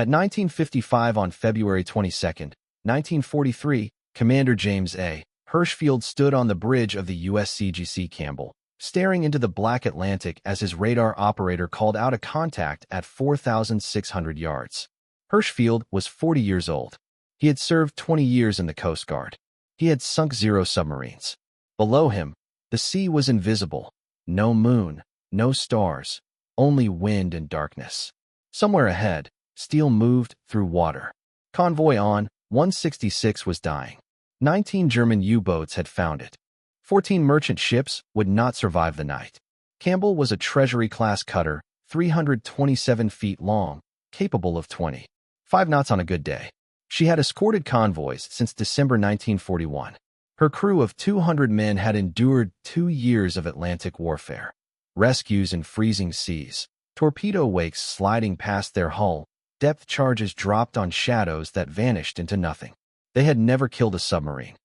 At 1955 on February 22, 1943, Commander James A. Hirschfield stood on the bridge of the USCGC Campbell, staring into the black Atlantic as his radar operator called out a contact at 4,600 yards. Hirschfield was 40 years old. He had served 20 years in the Coast Guard. He had sunk 0 submarines. Below him, the sea was invisible. No moon, no stars, only wind and darkness. Somewhere ahead, steel moved through water. Convoy on 166 was dying. 19 German U-boats had found it. 14 merchant ships would not survive the night. Campbell was a Treasury-class cutter, 327 feet long, capable of 25 knots on a good day. She had escorted convoys since December 1941. Her crew of 200 men had endured 2 years of Atlantic warfare. Rescues in freezing seas, torpedo wakes sliding past their hull, depth charges dropped on shadows that vanished into nothing. They had never killed a submarine.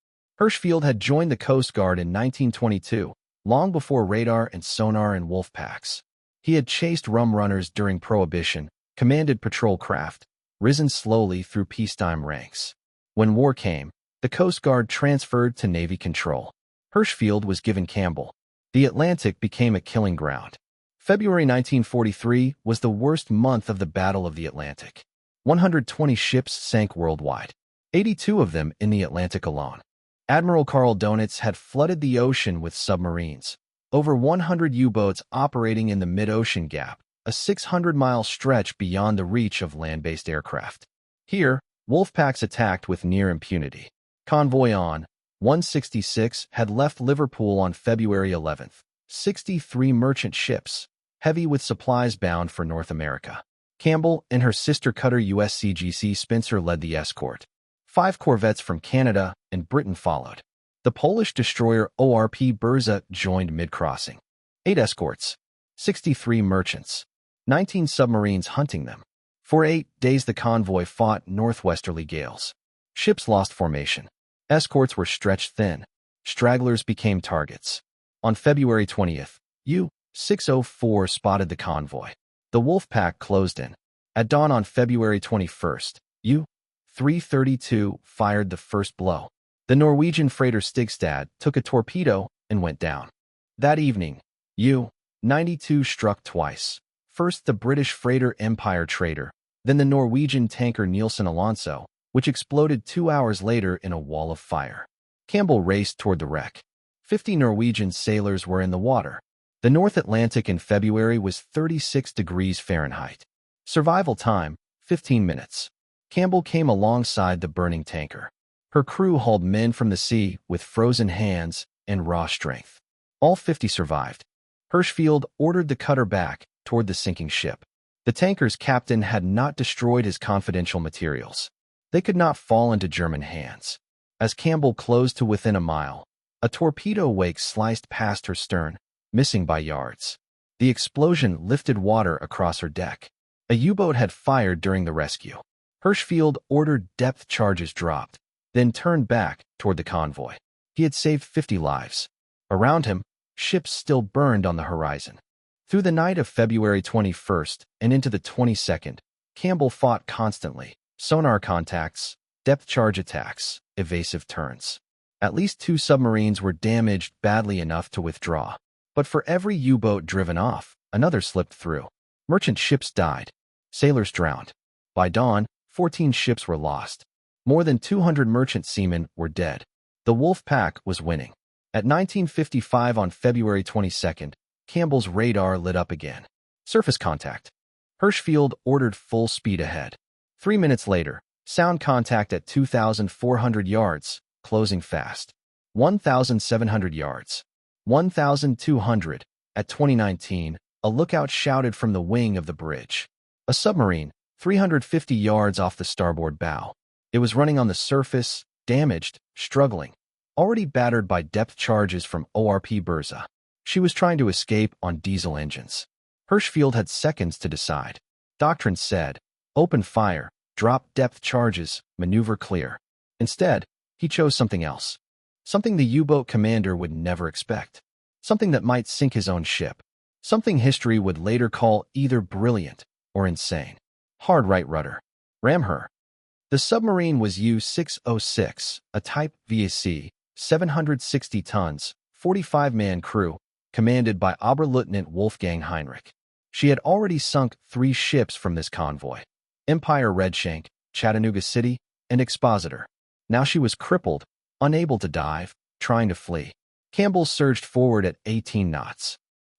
Hirschfield had joined the Coast Guard in 1922, long before radar and sonar and wolfpacks. He had chased rum runners during Prohibition, commanded patrol craft, risen slowly through peacetime ranks. When war came, the Coast Guard transferred to Navy control. Hirschfield was given Campbell. The Atlantic became a killing ground. February 1943 was the worst month of the Battle of the Atlantic. 120 ships sank worldwide, 82 of them in the Atlantic alone. Admiral Karl Donitz had flooded the ocean with submarines. Over 100 U-boats operating in the mid-ocean gap, a 600-mile stretch beyond the reach of land-based aircraft. Here, wolfpacks attacked with near impunity. Convoy on 166 had left Liverpool on February 11th. 63 merchant ships, heavy with supplies bound for North America. Campbell and her sister cutter USCGC Spencer led the escort. 5 corvettes from Canada and Britain followed. The Polish destroyer ORP Burza joined mid-crossing. 8 escorts, 63 merchants, 19 submarines hunting them. For 8 days the convoy fought northwesterly gales. Ships lost formation. Escorts were stretched thin. Stragglers became targets. On February 20th, U-604 spotted the convoy. The wolfpack closed in. At dawn on February 21st, U-332 fired the first blow. The Norwegian freighter Stigstad took a torpedo and went down. That evening, U-92 struck twice. First the British freighter Empire Trader, then the Norwegian tanker Nielsen Alonso, which exploded 2 hours later in a wall of fire. Campbell raced toward the wreck. 50 Norwegian sailors were in the water. The North Atlantic in February was 36 degrees Fahrenheit. Survival time, 15 minutes. Campbell came alongside the burning tanker. Her crew hauled men from the sea with frozen hands and raw strength. All 50 survived. Hirschfield ordered the cutter back toward the sinking ship. The tanker's captain had not destroyed his confidential materials. They could not fall into German hands. As Campbell closed to within a mile, a torpedo wake sliced past her stern, missing by yards. The explosion lifted water across her deck. A U-boat had fired during the rescue. Hirschfield ordered depth charges dropped, then turned back toward the convoy. He had saved 50 lives. Around him, ships still burned on the horizon. Through the night of February 21st and into the 22nd, Campbell fought constantly. Sonar contacts, depth charge attacks, evasive turns. At least 2 submarines were damaged badly enough to withdraw. But for every U-boat driven off, another slipped through. Merchant ships died. Sailors drowned. By dawn, 14 ships were lost. More than 200 merchant seamen were dead. The wolfpack was winning. At 1955 on February 22nd, Campbell's radar lit up again. Surface contact. Hirschfield ordered full speed ahead. 3 minutes later, sound contact at 2,400 yards, closing fast. 1,700 yards. 1,200. At 2019, a lookout shouted from the wing of the bridge. A submarine, 350 yards off the starboard bow. It was running on the surface, damaged, struggling, already battered by depth charges from ORP Burza. She was trying to escape on diesel engines. Hirschfield had seconds to decide. Doctrine said, open fire, drop depth charges, maneuver clear. Instead, he chose something else. Something the U-boat commander would never expect. Something that might sink his own ship. Something history would later call either brilliant or insane. Hard right rudder. ram her. The submarine was U-606, a Type VAC, 760 tons, 45-man crew, commanded by Oberleutnant Wolfgang Heinrich. She had already sunk 3 ships from this convoy: Empire Redshank, Chattanooga City, and Expositor. Now she was crippled, unable to dive, trying to flee. Campbell surged forward at 18 knots.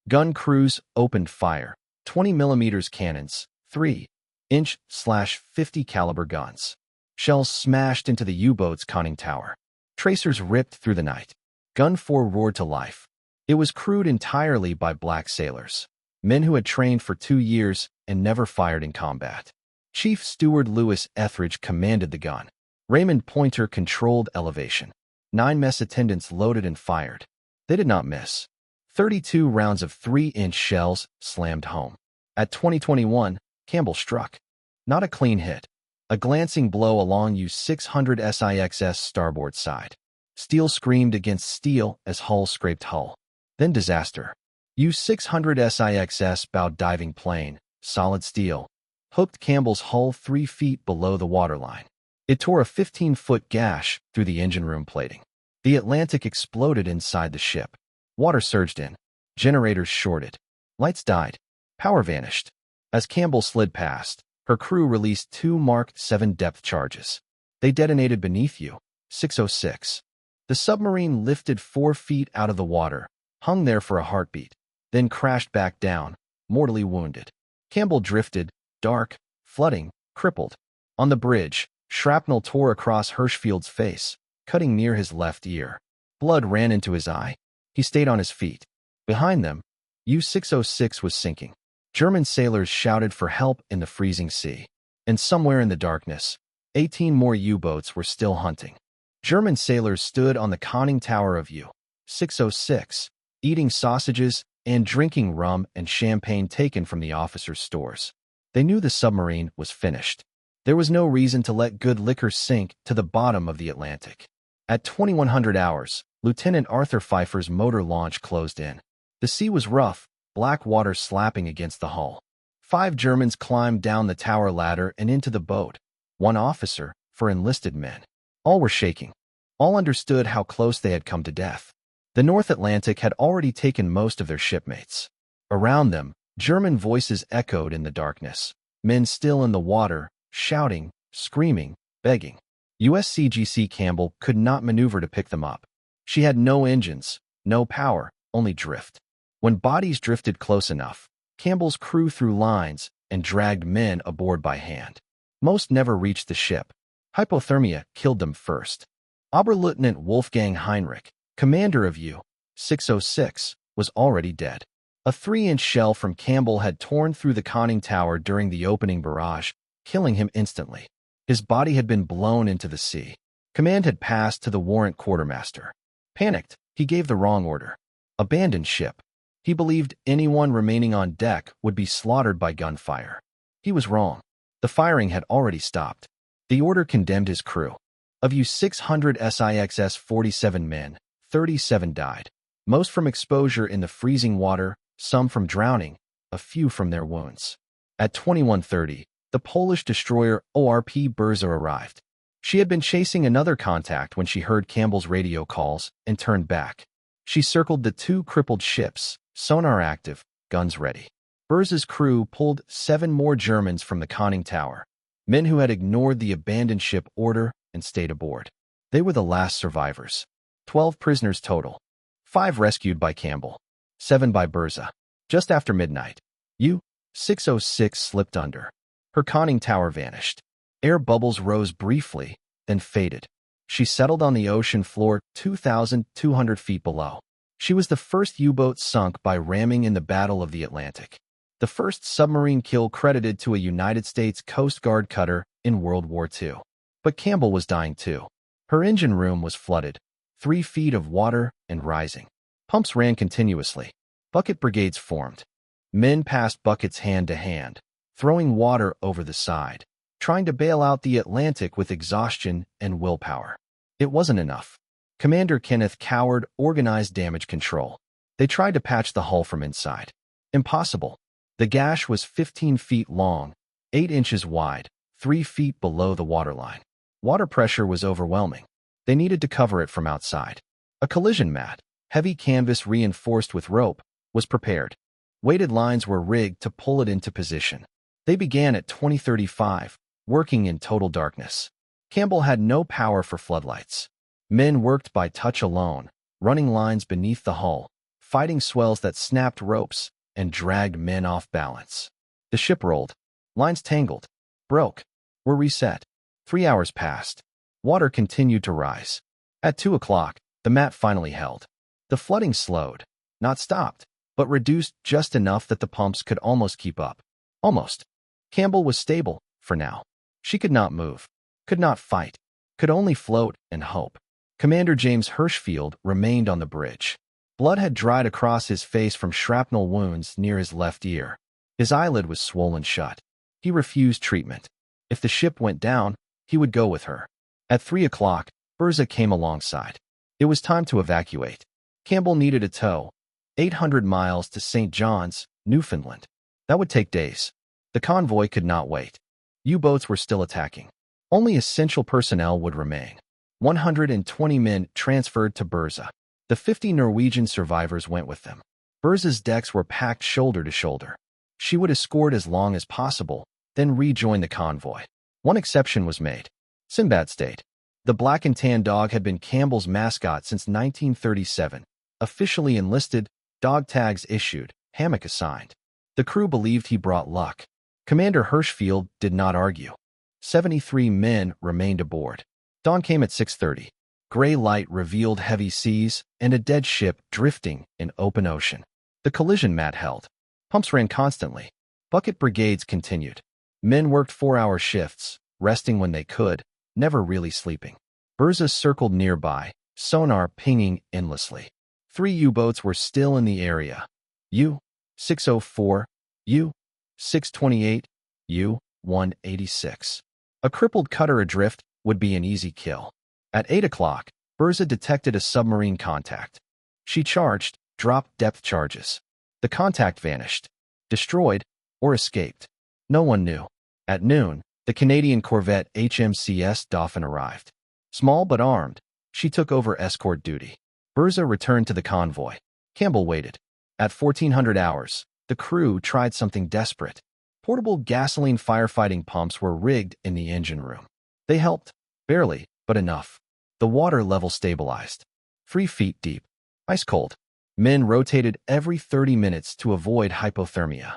Gun crews opened fire, 20mm cannons, 3-inch/50 caliber guns. Shells smashed into the U-boat's conning tower. Tracers ripped through the night. Gun 4 roared to life. It was crewed entirely by black sailors, men who had trained for 2 years and never fired in combat. Chief Steward Lewis Etheridge commanded the gun. Raymond Pointer controlled elevation. 9 mess attendants loaded and fired. They did not miss. 32 rounds of 3-inch shells slammed home. At 2021, Campbell struck. Not a clean hit. A glancing blow along U-600 SIX's starboard side. Steel screamed against steel as hull scraped hull. Then disaster. U-600 SIX's bowed diving plane, solid steel, hooked Campbell's hull 3 feet below the waterline. It tore a 15-foot gash through the engine room plating. The Atlantic exploded inside the ship. Water surged in. Generators shorted. Lights died. Power vanished. As Campbell slid past, her crew released 2 Mark 7 depth charges. They detonated beneath U-606. The submarine lifted 4 feet out of the water, hung there for a heartbeat, then crashed back down, mortally wounded. Campbell drifted, dark, flooding, crippled. On the bridge, shrapnel tore across Hirschfield's face, cutting near his left ear. Blood ran into his eye. He stayed on his feet. Behind them, U-606 was sinking. German sailors shouted for help in the freezing sea. And somewhere in the darkness, 18 more U-boats were still hunting. German sailors stood on the conning tower of U-606, eating sausages and drinking rum and champagne taken from the officers' stores. They knew the submarine was finished. There was no reason to let good liquor sink to the bottom of the Atlantic. At 2100 hours, Lieutenant Arthur Pfeiffer's motor launch closed in. The sea was rough, black water slapping against the hull. 5 Germans climbed down the tower ladder and into the boat. 1 officer, for enlisted men. All were shaking. All understood how close they had come to death. The North Atlantic had already taken most of their shipmates. Around them, German voices echoed in the darkness. Men still in the water, shouting, screaming, begging. USCGC Campbell could not maneuver to pick them up. She had no engines, no power, only drift. When bodies drifted close enough, Campbell's crew threw lines and dragged men aboard by hand. Most never reached the ship. Hypothermia killed them first. Oberleutnant Wolfgang Heinrich, commander of U-606, was already dead. A 3-inch shell from Campbell had torn through the conning tower during the opening barrage, killing him instantly. His body had been blown into the sea. Command had passed to the warrant quartermaster. Panicked, he gave the wrong order. Abandon ship. He believed anyone remaining on deck would be slaughtered by gunfire. He was wrong. The firing had already stopped. The order condemned his crew. Of U-600 SIX's 47 men, 37 died. Most from exposure in the freezing water, some from drowning, a few from their wounds. At 21:30, the Polish destroyer ORP Burza arrived. She had been chasing another contact when she heard Campbell's radio calls and turned back. She circled the 2 crippled ships, sonar active, guns ready. Burza's crew pulled 7 more Germans from the conning tower, men who had ignored the abandoned ship order and stayed aboard. They were the last survivors. 12 prisoners total. 5 rescued by Campbell. 7 by Burza. Just after midnight, U-606 slipped under. Her conning tower vanished. Air bubbles rose briefly, then faded. She settled on the ocean floor 2,200 feet below. She was the first U-boat sunk by ramming in the Battle of the Atlantic. The first submarine kill credited to a United States Coast Guard cutter in World War II. But Campbell was dying too. Her engine room was flooded, 3 feet of water and rising. Pumps ran continuously. Bucket brigades formed. Men passed buckets hand to hand, throwing water over the side, trying to bail out the Atlantic with exhaustion and willpower. It wasn't enough. Commander Kenneth Coward organized damage control. They tried to patch the hull from inside. Impossible. The gash was 15 feet long, 8 inches wide, 3 feet below the waterline. Water pressure was overwhelming. They needed to cover it from outside. A collision mat, heavy canvas reinforced with rope, was prepared. Weighted lines were rigged to pull it into position. They began at 20:35, working in total darkness. Campbell had no power for floodlights. Men worked by touch alone, running lines beneath the hull, fighting swells that snapped ropes and dragged men off balance. The ship rolled. Lines tangled, broke, were reset. 3 hours passed. Water continued to rise. At 2 o'clock, the mat finally held. The flooding slowed, not stopped, but reduced just enough that the pumps could almost keep up. Almost. Campbell was stable, for now. She could not move, could not fight, could only float and hope. Commander James Hirschfield remained on the bridge. Blood had dried across his face from shrapnel wounds near his left ear. His eyelid was swollen shut. He refused treatment. If the ship went down, he would go with her. At 3 o'clock, Berza came alongside. It was time to evacuate. Campbell needed a tow. 800 miles to St. John's, Newfoundland. That would take days. The convoy could not wait. U-boats were still attacking. Only essential personnel would remain. 120 men transferred to Berza. The 50 Norwegian survivors went with them. Berza's decks were packed shoulder to shoulder. She would escort as long as possible, then rejoin the convoy. One exception was made. Sinbad stayed. The black and tan dog had been Campbell's mascot since 1937. Officially enlisted, dog tags issued, hammock assigned. The crew believed he brought luck. Commander Hirschfield did not argue. 73 men remained aboard. Dawn came at 6:30. Gray light revealed heavy seas and a dead ship drifting in open ocean. The collision mat held. Pumps ran constantly. Bucket brigades continued. Men worked 4-hour shifts, resting when they could, never really sleeping. Berza circled nearby, sonar pinging endlessly. 3 U-boats were still in the area. U-604, U-628, U-186. A crippled cutter adrift would be an easy kill. At 8 o'clock, Berza detected a submarine contact. She charged, dropped depth charges. The contact vanished, destroyed, or escaped. No one knew. At noon, the Canadian corvette HMCS Dauphin arrived. Small but armed, she took over escort duty. Berza returned to the convoy. Campbell waited. At 1400 hours, the crew tried something desperate. Portable gasoline firefighting pumps were rigged in the engine room. They helped, barely, but enough. The water level stabilized. 3 feet deep. Ice cold. Men rotated every 30 minutes to avoid hypothermia.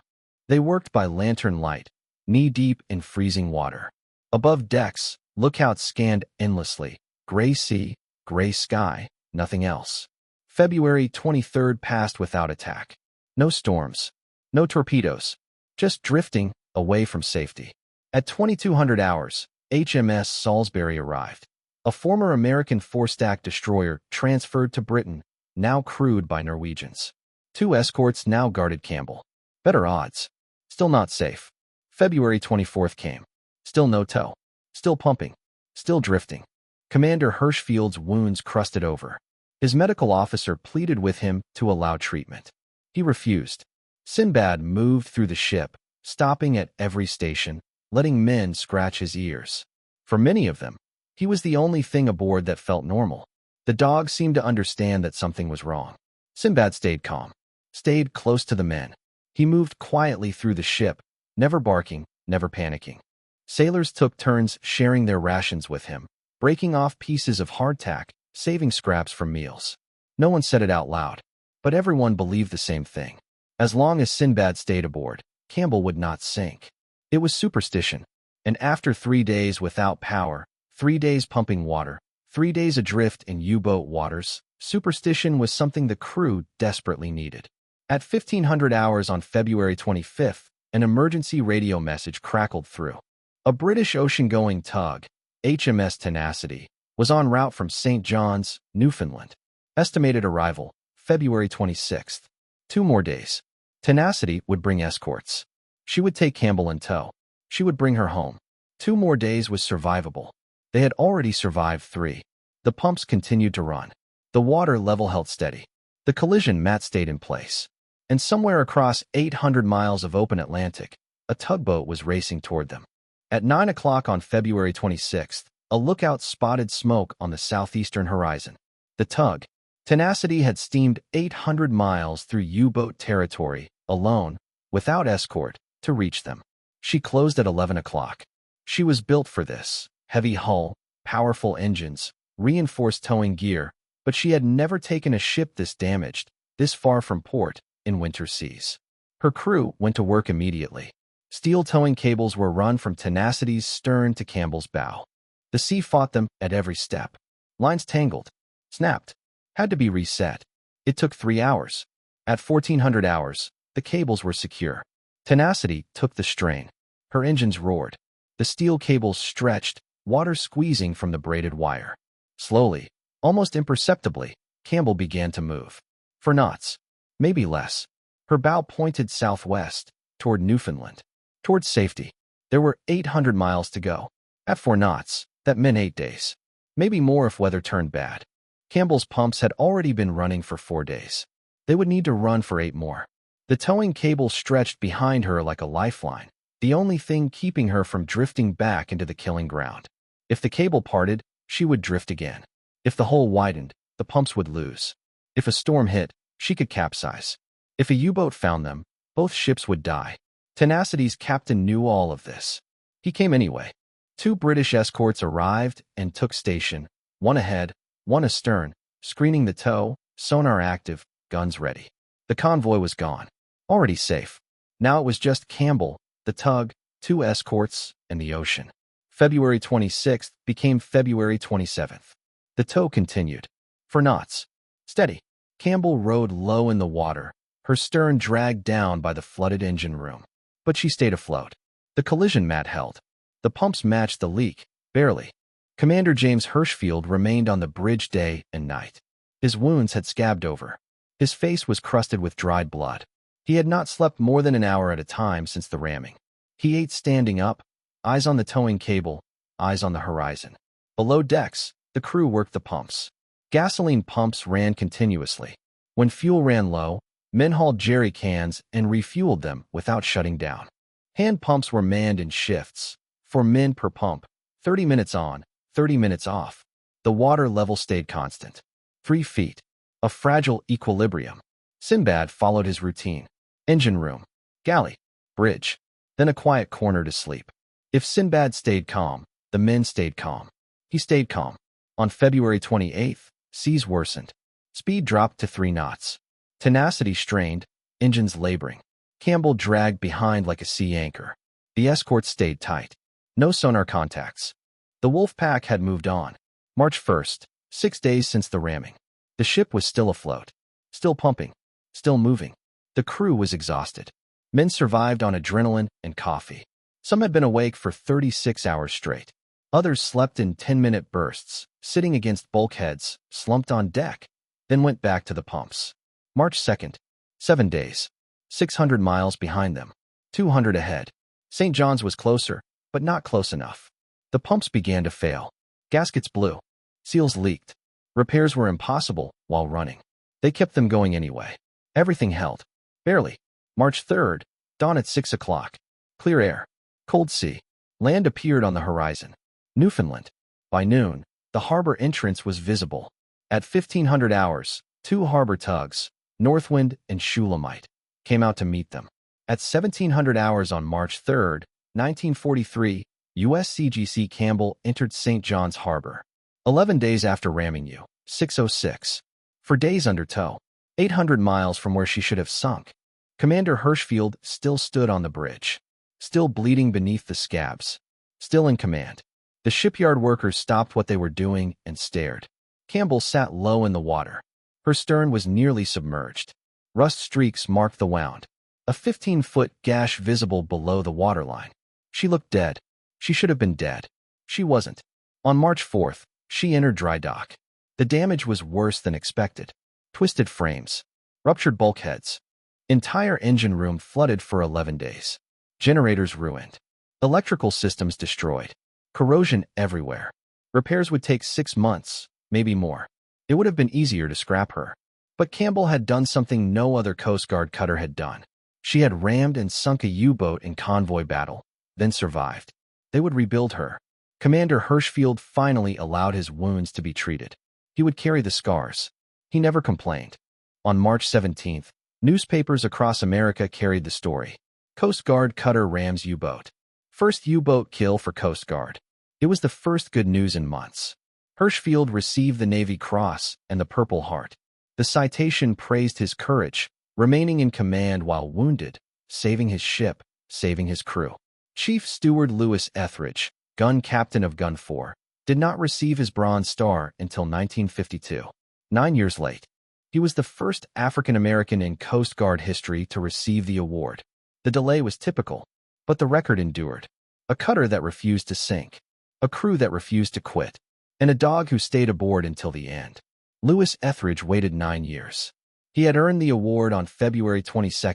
They worked by lantern light, knee-deep in freezing water. Above decks, lookouts scanned endlessly. Gray sea, gray sky, nothing else. February 23rd passed without attack. No storms. No torpedoes. Just drifting away from safety. At 2200 hours, HMS Salisbury arrived. A former American four-stack destroyer transferred to Britain, now crewed by Norwegians. 2 escorts now guarded Campbell. Better odds. Still not safe. February 24th came. Still no tow. Still pumping. Still drifting. Commander Hirschfield's wounds crusted over. His medical officer pleaded with him to allow treatment. He refused. Sinbad moved through the ship, stopping at every station, letting men scratch his ears. For many of them, he was the only thing aboard that felt normal. The dog seemed to understand that something was wrong. Sinbad stayed calm, stayed close to the men. He moved quietly through the ship, never barking, never panicking. Sailors took turns sharing their rations with him, breaking off pieces of hardtack, saving scraps from meals. No one said it out loud, but everyone believed the same thing. As long as Sinbad stayed aboard, Campbell would not sink. It was superstition, and after 3 days without power, 3 days pumping water, 3 days adrift in U-boat waters, superstition was something the crew desperately needed. At 1500 hours on February 25th, an emergency radio message crackled through. A British ocean-going tug, HMS Tenacity, was en route from St. John's, Newfoundland. Estimated arrival, February 26th. 2 more days. Tenacity would bring escorts. She would take Campbell in tow. She would bring her home. 2 more days was survivable. They had already survived 3. The pumps continued to run. The water level held steady. The collision mat stayed in place. And somewhere across 800 miles of open Atlantic, a tugboat was racing toward them. At 9 o'clock on February 26th, a lookout spotted smoke on the southeastern horizon. The tug, Tenacity, had steamed 800 miles through U-boat territory, alone, without escort, to reach them. She closed at 11 o'clock. She was built for this: heavy hull, powerful engines, reinforced towing gear, but she had never taken a ship this damaged, this far from port, in winter seas. Her crew went to work immediately. Steel towing cables were run from Tenacity's stern to Campbell's bow. The sea fought them at every step. Lines tangled, snapped, had to be reset. It took 3 hours. At 1400 hours, the cables were secure. Tenacity took the strain. Her engines roared. The steel cables stretched, water squeezing from the braided wire. Slowly, almost imperceptibly, Campbell began to move. For knots, maybe less. Her bow pointed southwest, toward Newfoundland, toward safety. There were 800 miles to go. At 4 knots, that meant 8 days. Maybe more if weather turned bad. Campbell's pumps had already been running for 4 days. They would need to run for 8 more. The towing cable stretched behind her like a lifeline, the only thing keeping her from drifting back into the killing ground. If the cable parted, she would drift again. If the hole widened, the pumps would lose. If a storm hit, she could capsize. If a U-boat found them, both ships would die. Tenacity's captain knew all of this. He came anyway. 2 British escorts arrived and took station, one ahead, one astern, screening the tow, sonar active, guns ready. The convoy was gone. Already safe. Now it was just Campbell, the tug, 2 escorts, and the ocean. February 26th became February 27th. The tow continued. For knots. Steady. Campbell rode low in the water, her stern dragged down by the flooded engine room. But she stayed afloat. The collision mat held. The pumps matched the leak, barely. Commander James Hirschfield remained on the bridge day and night. His wounds had scabbed over. His face was crusted with dried blood. He had not slept more than an hour at a time since the ramming. He ate standing up, eyes on the towing cable, eyes on the horizon. Below decks, the crew worked the pumps. Gasoline pumps ran continuously. When fuel ran low, men hauled jerry cans and refueled them without shutting down. Hand pumps were manned in shifts, 4 men per pump, 30 minutes on, 30 minutes off. The water level stayed constant. 3 feet. A fragile equilibrium. Sinbad followed his routine. Engine room, galley, bridge, then a quiet corner to sleep. If Sinbad stayed calm, the men stayed calm. He stayed calm. On February 28th, seas worsened. Speed dropped to 3 knots. Tenacity strained, engines laboring. Campbell dragged behind like a sea anchor. The escorts stayed tight. No sonar contacts. The wolfpack had moved on. March 1st, 6 days since the ramming. The ship was still afloat, still pumping, still moving. The crew was exhausted. Men survived on adrenaline and coffee. Some had been awake for 36 hours straight. Others slept in 10-minute bursts, sitting against bulkheads, slumped on deck, then went back to the pumps. March 2nd, 7 days. 600 miles behind them. 200 ahead. St. John's was closer, but not close enough. The pumps began to fail. Gaskets blew. Seals leaked. Repairs were impossible while running. They kept them going anyway. Everything held. Barely. March 3rd, dawn at 6 o'clock. Clear air. Cold sea. Land appeared on the horizon. Newfoundland. By noon, the harbor entrance was visible. At 1500 hours, 2 harbor tugs, Northwind and Shulamite, came out to meet them. At 1700 hours on March 3rd, 1943, USCGC Campbell entered St. John's Harbor. 11 days after ramming U-606. For days under tow, 800 miles from where she should have sunk. Commander Hirschfield still stood on the bridge, still bleeding beneath the scabs, still in command. The shipyard workers stopped what they were doing and stared. Campbell sat low in the water. Her stern was nearly submerged. Rust streaks marked the wound, a 15-foot gash visible below the waterline. She looked dead. She should have been dead. She wasn't. On March 4th, she entered dry dock. The damage was worse than expected. Twisted frames, ruptured bulkheads. Entire engine room flooded for 11 days. Generators ruined. Electrical systems destroyed. Corrosion everywhere. Repairs would take 6 months, maybe more. It would have been easier to scrap her. But Campbell had done something no other Coast Guard cutter had done. She had rammed and sunk a U-boat in convoy battle, then survived. They would rebuild her. Commander Hirschfield finally allowed his wounds to be treated. He would carry the scars. He never complained. On March 17th, newspapers across America carried the story. Coast Guard cutter rams U-boat. First U-boat kill for Coast Guard. It was the first good news in months. Hirschfield received the Navy Cross and the Purple Heart. The citation praised his courage, remaining in command while wounded, saving his ship, saving his crew. Chief Steward Lewis Etheridge, gun captain of Gun 4, did not receive his Bronze Star until 1952. 9 years late. He was the first African-American in Coast Guard history to receive the award. The delay was typical, but the record endured. A cutter that refused to sink, a crew that refused to quit, and a dog who stayed aboard until the end. Lewis Etheridge waited 9 years. He had earned the award on February 22,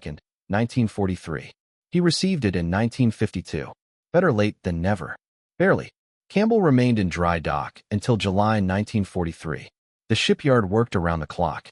1943. He received it in 1952. Better late than never. Barely. Campbell remained in dry dock until July 1943. The shipyard worked around the clock.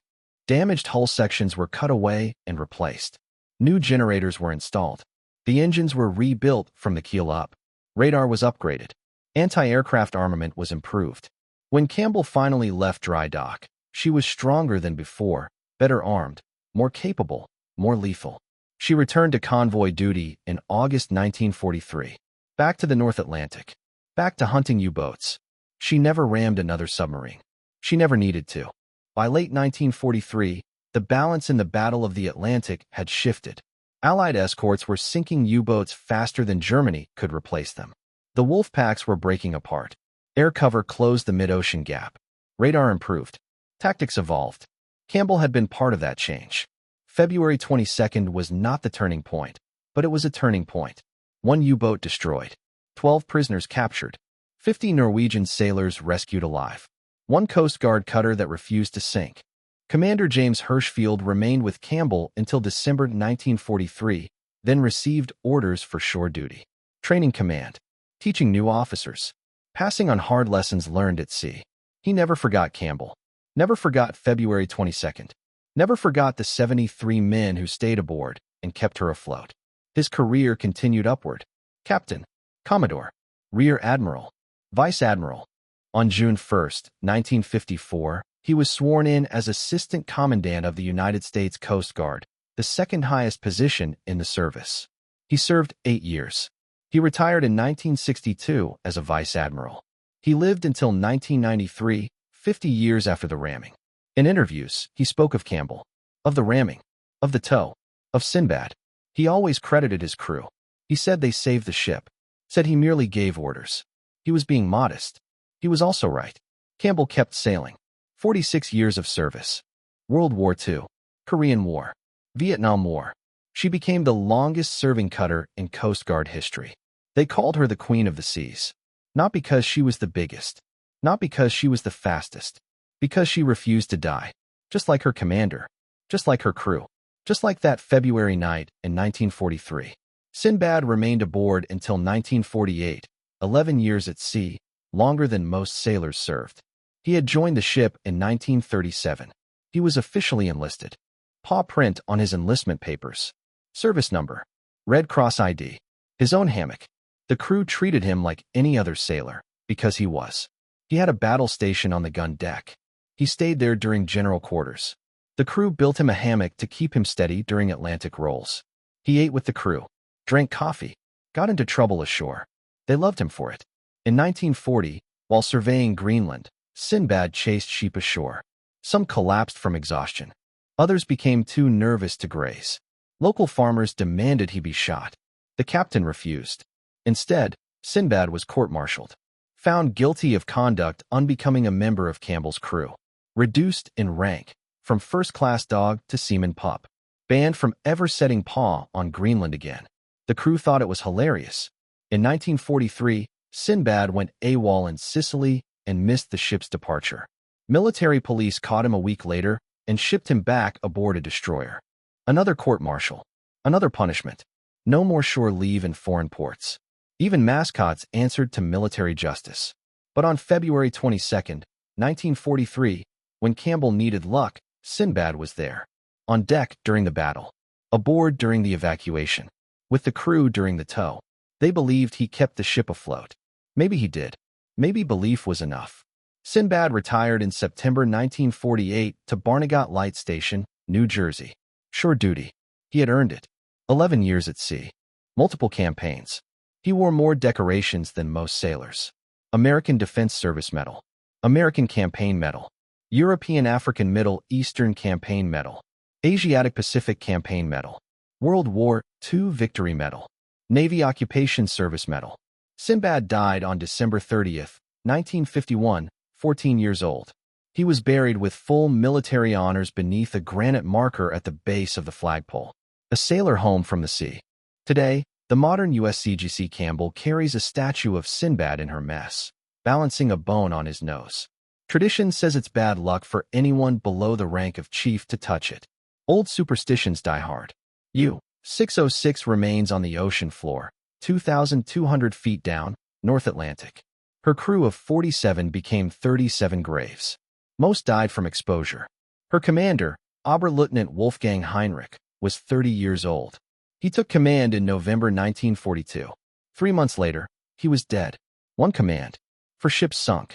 Damaged hull sections were cut away and replaced. New generators were installed. The engines were rebuilt from the keel up. Radar was upgraded. Anti-aircraft armament was improved. When Campbell finally left dry dock, she was stronger than before, better armed, more capable, more lethal. She returned to convoy duty in August 1943. Back to the North Atlantic. Back to hunting U-boats. She never rammed another submarine. She never needed to. By late 1943, the balance in the Battle of the Atlantic had shifted. Allied escorts were sinking U-boats faster than Germany could replace them. The wolfpacks were breaking apart. Air cover closed the mid-ocean gap. Radar improved. Tactics evolved. Campbell had been part of that change. February 22nd was not the turning point, but it was a turning point. 1 U-boat destroyed. 12 prisoners captured. 50 Norwegian sailors rescued alive. 1 Coast Guard cutter that refused to sink. Commander James Hirschfield remained with Campbell until December 1943, then received orders for shore duty. Training command. Teaching new officers. Passing on hard lessons learned at sea. He never forgot Campbell. Never forgot February 22nd. Never forgot the 73 men who stayed aboard and kept her afloat. His career continued upward. Captain, Commodore, Rear Admiral, Vice Admiral. On June 1, 1954, he was sworn in as Assistant Commandant of the United States Coast Guard, the second highest position in the service. He served 8 years. He retired in 1962 as a Vice Admiral. He lived until 1993, 50 years after the ramming. In interviews, he spoke of Campbell, of the ramming, of the tow, of Sinbad. He always credited his crew. He said they saved the ship, said he merely gave orders. He was being modest. He was also right. Campbell kept sailing. 46 years of service. World War II, Korean War, Vietnam War. She became the longest-serving cutter in Coast Guard history. They called her the Queen of the Seas. Not because she was the biggest, not because she was the fastest, because she refused to die, just like her commander, just like her crew, just like that February night in 1943. Sinbad remained aboard until 1948, 11 years at sea, longer than most sailors served. He had joined the ship in 1937. He was officially enlisted. Paw print on his enlistment papers. Service number. Red Cross ID. His own hammock. The crew treated him like any other sailor, because he was. He had a battle station on the gun deck. He stayed there during general quarters. The crew built him a hammock to keep him steady during Atlantic rolls. He ate with the crew, drank coffee, got into trouble ashore. They loved him for it. In 1940, while surveying Greenland, Sinbad chased sheep ashore. Some collapsed from exhaustion. Others became too nervous to graze. Local farmers demanded he be shot. The captain refused. Instead, Sinbad was court-martialed, found guilty of conduct unbecoming a member of Campbell's crew, reduced in rank from first-class dog to seaman pup, banned from ever setting paw on Greenland again. The crew thought it was hilarious. In 1943, Sinbad went AWOL in Sicily and missed the ship's departure. Military police caught him a week later and shipped him back aboard a destroyer. Another court-martial. Another punishment. No more shore leave in foreign ports. Even mascots answered to military justice. But on February 22, 1943, when Campbell needed luck, Sinbad was there. On deck during the battle. Aboard during the evacuation. With the crew during the tow. They believed he kept the ship afloat. Maybe he did. Maybe belief was enough. Sinbad retired in September 1948 to Barnegat Light Station, New Jersey. Shore duty. He had earned it. 11 years at sea. Multiple campaigns. He wore more decorations than most sailors. American Defense Service Medal. American Campaign Medal. European African Middle Eastern Campaign Medal. Asiatic Pacific Campaign Medal. World War II Victory Medal. Navy Occupation Service Medal. Sinbad died on December 30th, 1951, 14 years old. He was buried with full military honors beneath a granite marker at the base of the flagpole. A sailor home from the sea. Today, the modern USCGC Campbell carries a statue of Sinbad in her mess, balancing a bone on his nose. Tradition says it's bad luck for anyone below the rank of chief to touch it. Old superstitions die hard. U-606 remains on the ocean floor, 2,200 feet down, North Atlantic. Her crew of 47 became 37 graves. Most died from exposure. Her commander, Oberleutnant Wolfgang Heinrich, was 30 years old. He took command in November 1942. 3 months later, he was dead. One command. For ships sunk.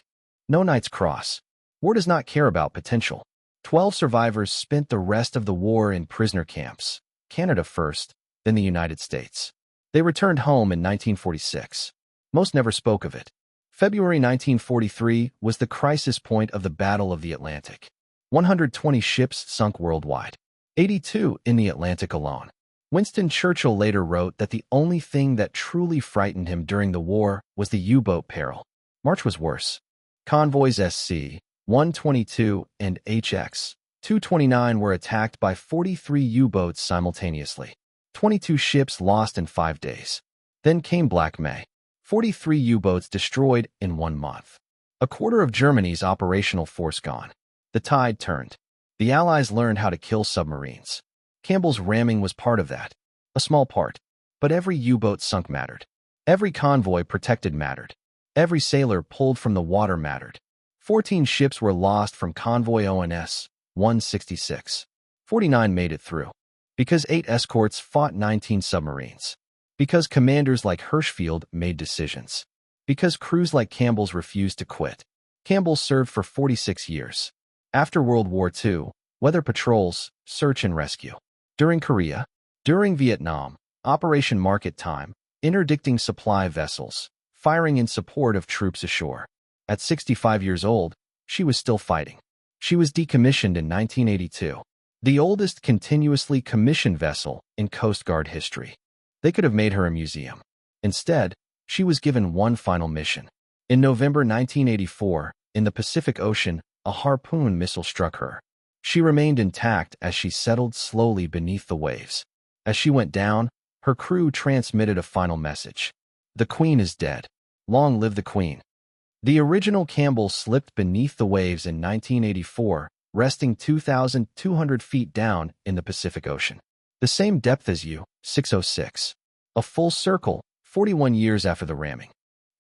No Knight's Cross. War does not care about potential. 12 survivors spent the rest of the war in prisoner camps. Canada first, then the United States. They returned home in 1946. Most never spoke of it. February 1943 was the crisis point of the Battle of the Atlantic. 120 ships sunk worldwide. 82 in the Atlantic alone. Winston Churchill later wrote that the only thing that truly frightened him during the war was the U-boat peril. March was worse. Convoys SC-122 and HX-229 were attacked by 43 U-boats simultaneously. 22 ships lost in 5 days. Then came Black May. 43 U-boats destroyed in 1 month. A quarter of Germany's operational force gone. The tide turned. The Allies learned how to kill submarines. Campbell's ramming was part of that. A small part. But every U-boat sunk mattered. Every convoy protected mattered. Every sailor pulled from the water mattered. 14 ships were lost from convoy ONS-166. 49 made it through. Because 8 escorts fought 19 submarines. Because commanders like Hirschfield made decisions. Because crews like Campbell's refused to quit. Campbell served for 46 years. After World War II, weather patrols, search and rescue. During Korea, during Vietnam, Operation Market Time, interdicting supply vessels, firing in support of troops ashore. At 65 years old, she was still fighting. She was decommissioned in 1982. The oldest continuously commissioned vessel in Coast Guard history. They could have made her a museum. Instead, she was given one final mission. In November 1984, in the Pacific Ocean, a Harpoon missile struck her. She remained intact as she settled slowly beneath the waves. As she went down, her crew transmitted a final message. The Queen is dead. Long live the Queen. The original Campbell slipped beneath the waves in 1984, resting 2,200 feet down in the Pacific Ocean. The same depth as U-606. A full circle, 41 years after the ramming.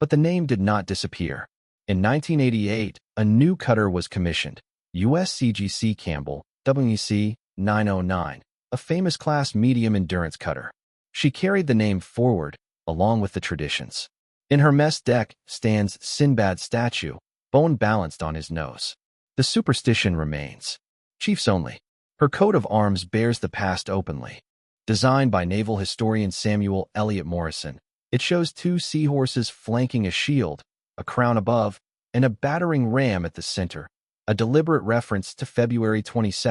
But the name did not disappear. In 1988, a new cutter was commissioned, USCGC Campbell, WC-909, a famous class medium-endurance cutter. She carried the name forward, along with the traditions. In her mess deck stands Sinbad's statue, bone balanced on his nose. The superstition remains. Chiefs only. Her coat of arms bears the past openly. Designed by naval historian Samuel Eliot Morrison, it shows 2 seahorses flanking a shield, a crown above, and a battering ram at the center, a deliberate reference to February 22,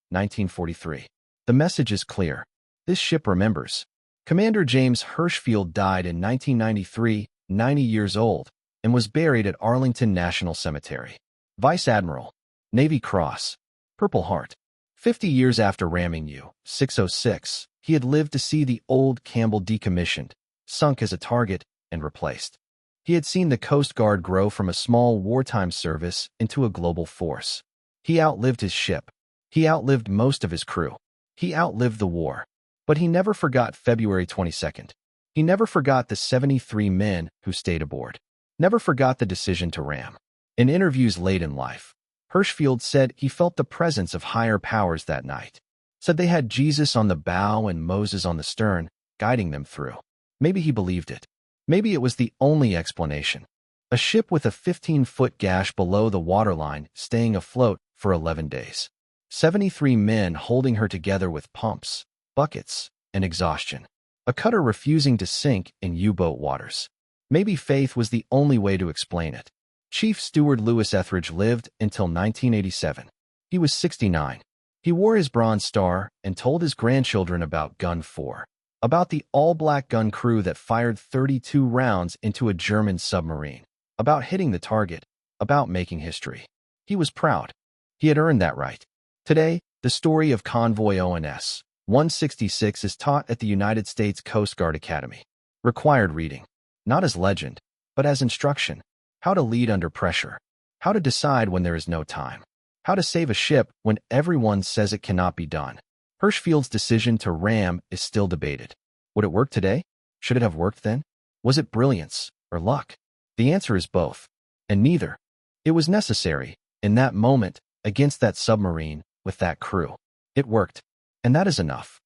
1943. The message is clear. This ship remembers. Commander James Hirschfield died in 1993, 90 years old, and was buried at Arlington National Cemetery. Vice Admiral. Navy Cross. Purple Heart. 50 years after ramming U-606, he had lived to see the old Campbell decommissioned, sunk as a target, and replaced. He had seen the Coast Guard grow from a small wartime service into a global force. He outlived his ship. He outlived most of his crew. He outlived the war. But he never forgot February 22nd. He never forgot the 73 men who stayed aboard. Never forgot the decision to ram. In interviews late in life, Hirschfield said he felt the presence of higher powers that night. Said they had Jesus on the bow and Moses on the stern, guiding them through. Maybe he believed it. Maybe it was the only explanation. A ship with a 15-foot gash below the waterline staying afloat for 11 days. 73 men holding her together with pumps, buckets, and exhaustion. A cutter refusing to sink in U-boat waters. Maybe faith was the only way to explain it. Chief Steward Lewis Etheridge lived until 1987. He was 69. He wore his Bronze Star and told his grandchildren about Gun 4. About the all-black gun crew that fired 32 rounds into a German submarine. About hitting the target. About making history. He was proud. He had earned that right. Today, the story of Convoy ONS 166 is taught at the United States Coast Guard Academy. Required reading. Not as legend, but as instruction. How to lead under pressure. How to decide when there is no time. How to save a ship when everyone says it cannot be done. Hirschfield's decision to ram is still debated. Would it work today? Should it have worked then? Was it brilliance or luck? The answer is both, and neither. It was necessary, in that moment, against that submarine, with that crew. It worked, and that is enough.